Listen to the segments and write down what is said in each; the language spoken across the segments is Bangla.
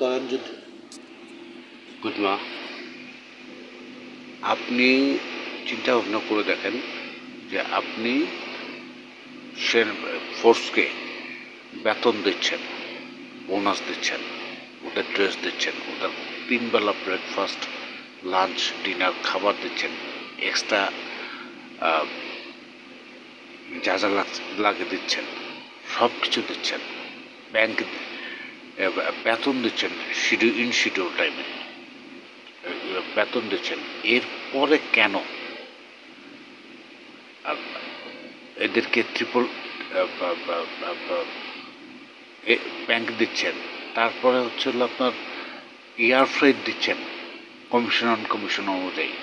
করেন যদি বুঝমা আপনি চিন্তা ভাবনা করে দেখেন যে আপনি ফোর্সকে বেতন দিচ্ছেন, বোনাস দিচ্ছেন, ওদের ড্রেস দিচ্ছেন, ওদের 3 বেলা ব্রেকফাস্ট, লাঞ্চ, ডিনার খাবার দিচ্ছেন, এক্সট্রা যা যা লাগে দিচ্ছেন, সব কিছু দিচ্ছেন, ব্যাংক বেতন দিচ্ছেন শিডিউল টাইমে বেতন দিচ্ছেন। এরপরে কেন এদেরকে ট্রিপল ব্যাংক দিচ্ছেন, তারপরে হচ্ছে আপনার এয়ার ফ্রেট দিচ্ছেন কমিশন অনুযায়ী,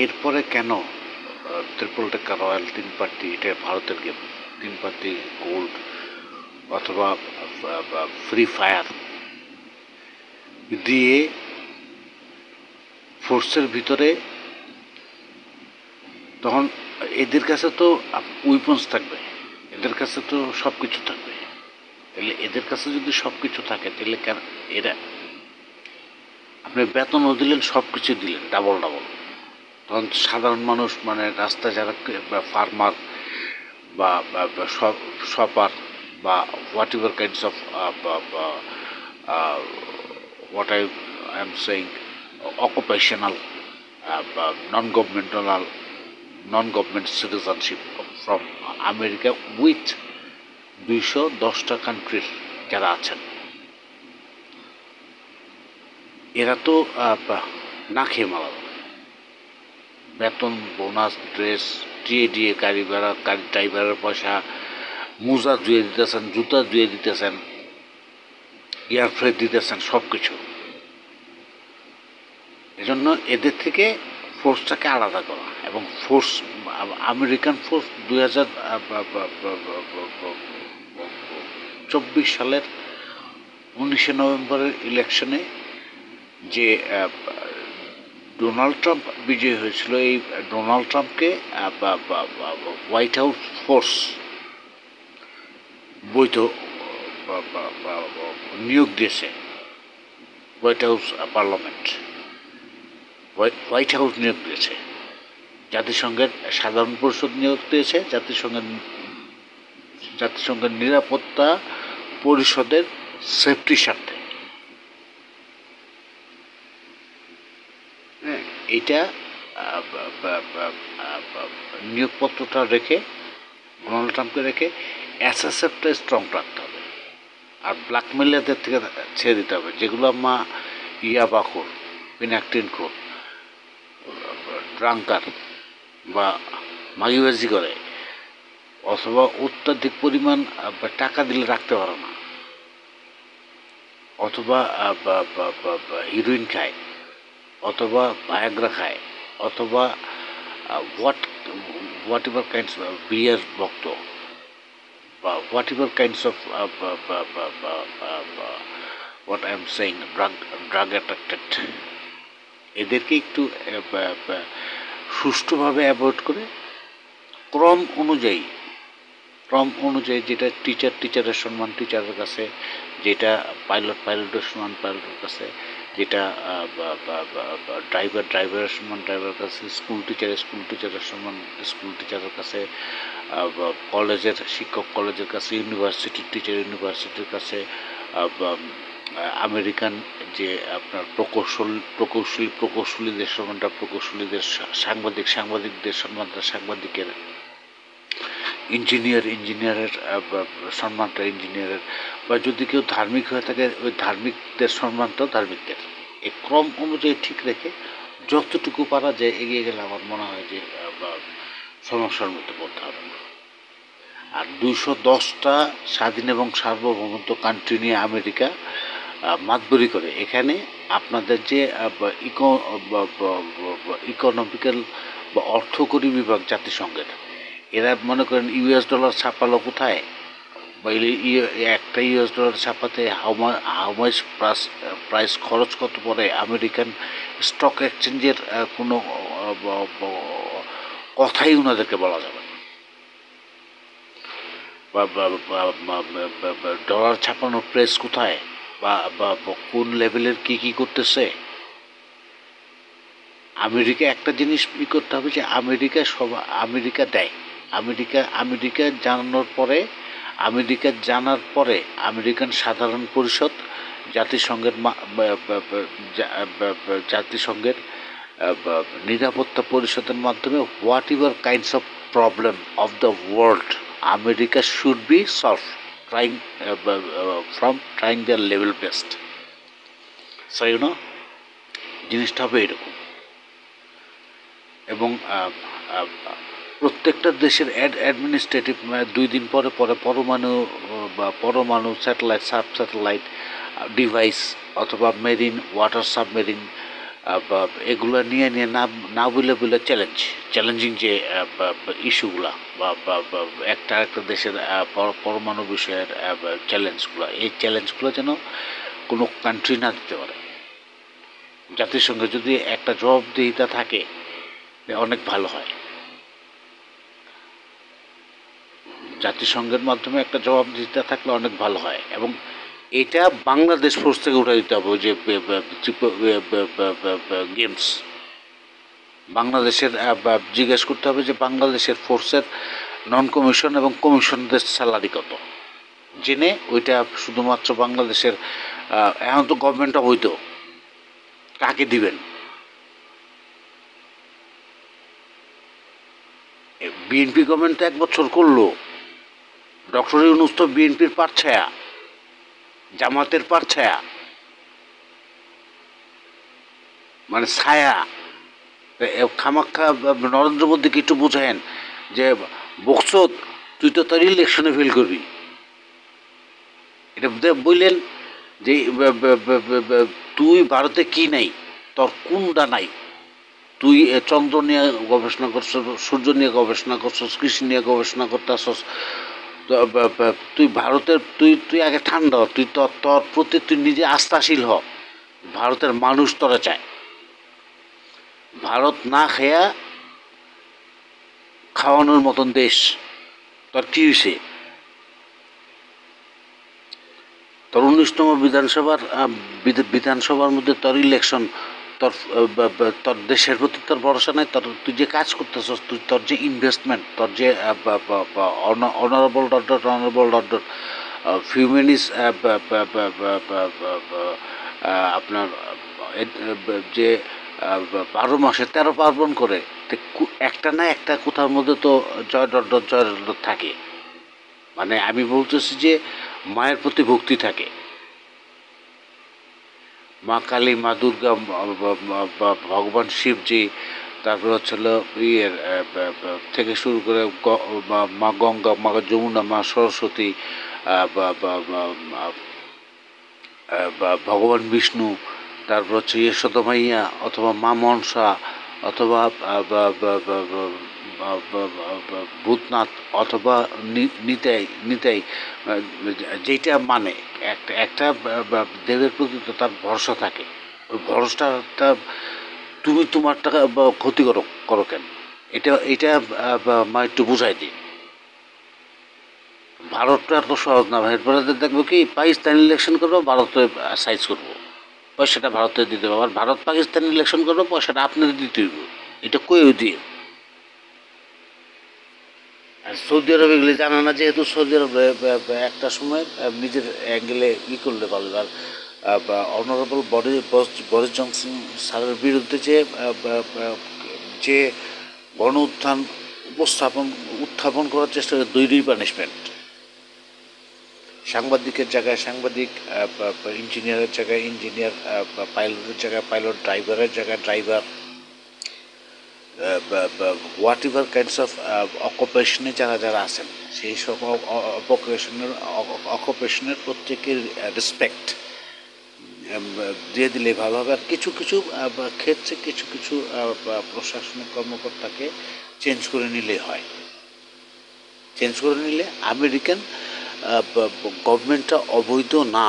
এরপরে কেন ট্রিপল টেক্কা রয়্যাল 3 পার্টি, এটা ভারতের গেম, 3 পার্টি গোল্ড অথবা ফ্রি ফায়ার দিয়ে ফোর্সের ভিতরে, তখন এদের কাছে তো উইপন্স থাকবে, এদের কাছে তো সব কিছু থাকবে। তাহলে এদের কাছে যদি সব কিছু থাকে তাহলে কেন এরা, আপনি বেতনও দিলেন, সব কিছু দিলেন ডাবল, তখন সাধারণ মানুষ মানে রাস্তায় যারা ফার্মার বা শপার বা what ever kinds of what I am saying occupational non-government citizenship from America with 210টা কান্ট্রির যারা আছেন, এরা তো না খেয়ে মারা যাবে। বেতন, বোনাস, ড্রেস, টিএডিএ, গাড়ি ভাড়া, গাড়ি ড্রাইভারের পয়সা, মোজা ধুয়ে দিতেছেন, জুতা ধুয়ে দিতেছেন, এয়ার ফ্রেট দিতেছেন, সব কিছু। এজন্য এদের থেকে ফোর্সটাকে আলাদা করা, এবং ফোর্স আমেরিকান ফোর্স 2024 সালের 19শে নভেম্বরের ইলেকশনে যে ডোনাল্ড ট্রাম্প বিজয়ী হয়েছিল, এই ডোনাল্ড ট্রাম্পকে হোয়াইট হাউস ফোর্স বৈধ নিয়োগ দিয়েছে, white house parliament, white house নিয়োগ দিয়েছে, জাতিসংঘের সাধারণ পরিষদ নিয়োগ দিয়েছে, জাতিসংঘের নিরাপত্তা পরিষদের সেফটির স্বার্থে। এইটা নিয়োগপত্রটা রেখে, ডোনাল্ড ট্রাম্পকে রেখে এসএসএফটা স্ট্রং রাখতে হবে, আর ব্ল্যাকমেলারদের থেকে ছেড়ে দিতে হবে, যেগুলো ইয়াবাখোর, পিনাকটিনখোর, ড্রাঙ্কার বা মাগিবাজি করে, অথবা অত্যাধিক পরিমাণ টাকা দিলে রাখতে পারে না, অথবা হিরোইন খায়, অথবা ভায়াগ্রা খায়, অথবা হোয়াট এভার কাইন্ডস বিয়ার ভক্ত, বা what ever kinds of what I am saying drug attracted, এদেরকে একটু সুষ্ঠুভাবে অ্যাভয়েড করে ক্রম অনুযায়ী যেটা টিচারের সম্মান টিচারের কাছে, যেটা পাইলটের সম্মান পাইলটের কাছে, যেটা ড্রাইভারের সম্মান ড্রাইভারের কাছে, স্কুল টিচারের সম্মান স্কুল টিচারের কাছে, কলেজের শিক্ষক কলেজের কাছে, ইউনিভার্সিটির টিচার ইউনিভার্সিটির কাছে, আমেরিকান যে আপনার প্রকৌশলীদের সম্মানটা প্রকৌশলীদের, সাংবাদিকদের সম্মানটা সাংবাদিকের, ইঞ্জিনিয়ারের সম্মানটা ইঞ্জিনিয়ারের, বা যদি কেউ ধার্মিক হয়ে থাকে ওই ধার্মিকদের সম্মানটাও ধার্মিকদের। এই ক্রম অনুযায়ী ঠিক রেখে যতটুকু পারা যায় এগিয়ে গেলে আমার মনে হয় যে সমস্যার মধ্যে পড়তে হবে না। আর 210টা স্বাধীন এবং সার্বভৌমত্ব কান্ট্রি নিয়ে আমেরিকা মাতবরি করে, এখানে আপনাদের যে ইকোনমিক্যাল বা অর্থকরী বিভাগ জাতিসংঘের, এরা মনে করেন US ডলার ছাপালো কোথায়, বা একটা US ডলার ছাপাতে হাউ মাচ প্রাইস খরচ কত পড়ে, আমেরিকান স্টক এক্সচেঞ্জের কোনো কথাই ওনাদেরকে বলা যাবে না, বা ডলার ছাপানোর প্রেস কোথায়, বা কোন লেভেলের কি করতেছে। আমেরিকা একটা জিনিস করতে হবে যে আমেরিকা দেয়, আমেরিকা জানার পরে আমেরিকান সাধারণ পরিষদ জাতিসংঘের নিরাপত্তা পরিষদের মাধ্যমে what ever kinds of problem of the world America should be solve from trying there level best. So জিনিসটা হবে এরকম। এবং প্রত্যেকটা দেশের অ্যাডমিনিস্ট্রেটিভ 2 দিন পরে পরমাণু স্যাটেলাইট, সাব স্যাটেলাইট ডিভাইস অথবা মেরিন ওয়াটার সাবমেরিন এগুলো নিয়ে না বলে চ্যালেঞ্জিং যে ইস্যুগুলা বা একটা দেশের পরমাণু বিষয়ের চ্যালেঞ্জগুলো, এই চ্যালেঞ্জগুলো যেন কোনো কান্ট্রি না দিতে পারে। জাতিসংঘে যদি একটা জবাবদিহিতা থাকে অনেক ভালো হয়। জাতিসংঘের মাধ্যমে একটা জবাবদিহিতা থাকলে অনেক ভালো হয়। এবং এটা বাংলাদেশ ফোর্স থেকে উঠে দিতে হবে। যে গেমস বাংলাদেশের জিজ্ঞেস করতে হবে যে বাংলাদেশের ফোর্সের নন কমিশন এবং কমিশনদের স্যালারি কত, জেনে ওইটা শুধুমাত্র বাংলাদেশের এখন তো গভর্নমেন্ট অবৈধ, কাকে দিবেন। বিএনপি গভর্নমেন্ট তো 1 বছর করলো, ডক্টর ইউনূস তো বিএনপির পাটছায়া, জামাতের পাটছায়া, মানে ছায়া। খামাক্ষা নরেন্দ্র মোদীকে একটু বোঝায়েন যে বকসত তুই তো তার ইলেকশনে ফেল করবি। এটা বললেন যে তুই ভারতে কি নাই, তোর কোনটা নাই, তুই চন্দ্র নিয়ে গবেষণা করছস, সূর্য নিয়ে গবেষণা করছস, কৃষি নিয়ে গবেষণা করতেছস, তুই ভারতের তুই আগে ঠান্ডা, তুই তোর প্রতি তুই নিজে আস্থাশীল হ। ভারতের মানুষ তোরা চায়। ভারত না খেয়া খাওয়ানোর মতন দেশ, তোর কি হয়েছে? তোর 19তম বিধানসভার মধ্যে তোর ইলেকশন, তোর দেশের প্রতি তোর ভরসা নাই। তুই যে কাজ করতেছস, তোর যে ইনভেস্টমেন্ট, তোর যে অনারেবল ফিউম্যানিস আপনার যে 12 মাসে 13 পার্বণ করে, একটা না একটা কোথার মধ্যে তো জয় থাকে। মানে আমি বলতেছি যে মায়ের প্রতি ভক্তি থাকে। মা কালী, মা দুর্গা, ভগবান শিবজি, তারপর হচ্ছিল থেকে শুরু করে মা গঙ্গা, মা যমুনা, মা সরস্বতী, ভগবান বিষ্ণু, তারপর হচ্ছে যশোদা মাইয়া অথবা মা মনসা অথবা ভূতনাথ অথবা নিতাই, যেটা মানে একটা দেবের প্রতি তো তার ভরসা থাকে। ওই ভরসাটা তুমি তোমার টাকা ক্ষতি করো কেন? এটা মা একটু বুঝাই দিই। ভারতটা এত সহজ না ভাই। দেখবো কি পাকিস্তান ইলেকশন করবো, ভারতে সাইজ করবো, পয়সাটা ভারতে দিতে হবে। আবার ভারত পাকিস্তান ইলেকশন করবো, পয়সাটা আপনাদের দিতে হইব। এটা কয়েও দিয়ে। আর সৌদি আরবে এগুলি জানা না, যেহেতু সৌদি আরবে একটা সময় নিজের অ্যাঙ্গেলে করলে পারবে। আর অনারেবল বরিস জনসন স্যারের বিরুদ্ধে যে গণ উত্থাপন করার চেষ্টা করে, 2 পানিশমেন্ট। সাংবাদিকের জায়গায় সাংবাদিক, ইঞ্জিনিয়ারের জায়গায় ইঞ্জিনিয়ার, পাইলটের জায়গায় পাইলট, ড্রাইভারের জায়গায় driver, whatever kinds of অকুপেশনে যারা আছেন, সেই সব অকুপেশনের প্রত্যেকের রেসপেক্ট দিয়ে দিলে ভালো হবে। আর কিছু ক্ষেত্রে কিছু প্রশাসনিক কর্মকর্তাকে চেঞ্জ করে নিলে হয়। চেঞ্জ করে নিলে আমেরিকান গভর্নমেন্টটা অবৈধ না।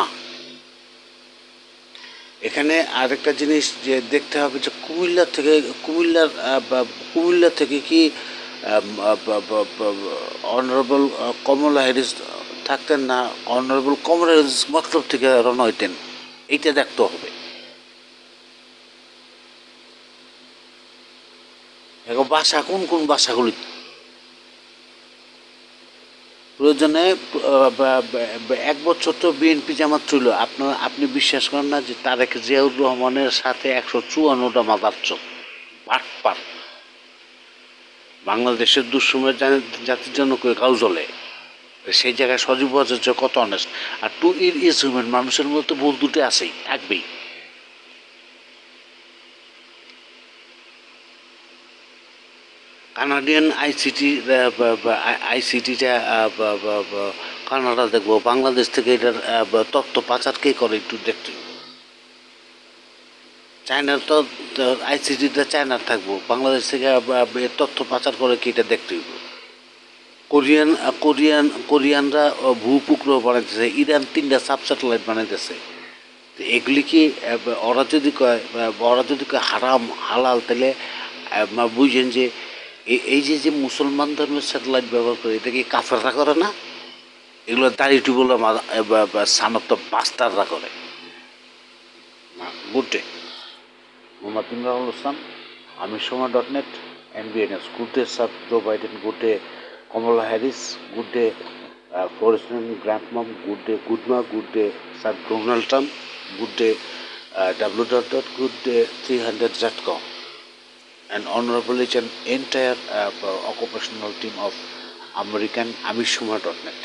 এখানে আরেকটা জিনিস যে দেখতে হবে যে কুমিল্লা থেকে কি অনারেবল কমলা হ্যারিস থাকতেন না অনারেবল কমরেজ মতলব থেকে রওনা হইতেন, এইটা দেখতে হবে। এখন ভাষা কোন কোন ভাষাগুলি প্রয়োজনে 1 বছর তো বিএনপি জামাত ছিল, আপনি বিশ্বাস করেন না যে তারেক জিয়াউর রহমানের সাথে 154টা মাদারচোদ বাটপার বাংলাদেশের দুঃসময়ের জাতির জন্য কাউ জ্বলে, সেই জায়গায় সজীব ভট্টাচার্য কত অনেস্ট। আর টু ইজ হিউম্যান, মানুষের মধ্যে ভুল দুটো আছেই, থাকবেই। কানাডিয়ান আইসিটিটা কানাডা দেখবো, বাংলাদেশ থেকে এটার তথ্য পাচার কে করে একটু দেখতে। চায়নার তো আইসিটিটা চায়নার থাকবো, বাংলাদেশ থেকে তথ্য পাচার করে কি এটা দেখতে হইব। কোরিয়ানরা ভূপুক্র বানাইতেছে, ইরান 3টা সাব স্যাটেলাইট বানাইতেছে। এগুলি কি ওরা যদি কয় হারাম হালাল, তাহলে বুঝেন যে এই যে মুসলমান ধর্মের স্যাটেলাইট ব্যবহার করে, এটা কি কাফেররা করে না? এগুলো দাড়ি টুবুলা সানত বাস্তাররা করে। Good day, Mohammad Imranul Islam, amisoma.net, NBNS। Good day sir Joe Biden, good day Kamala Harris, good day forest grandmum, good day গুডমা, good day sir Donald Trump, good day good day 300.com, and honorable each and entire occupational team of American amisoma.net.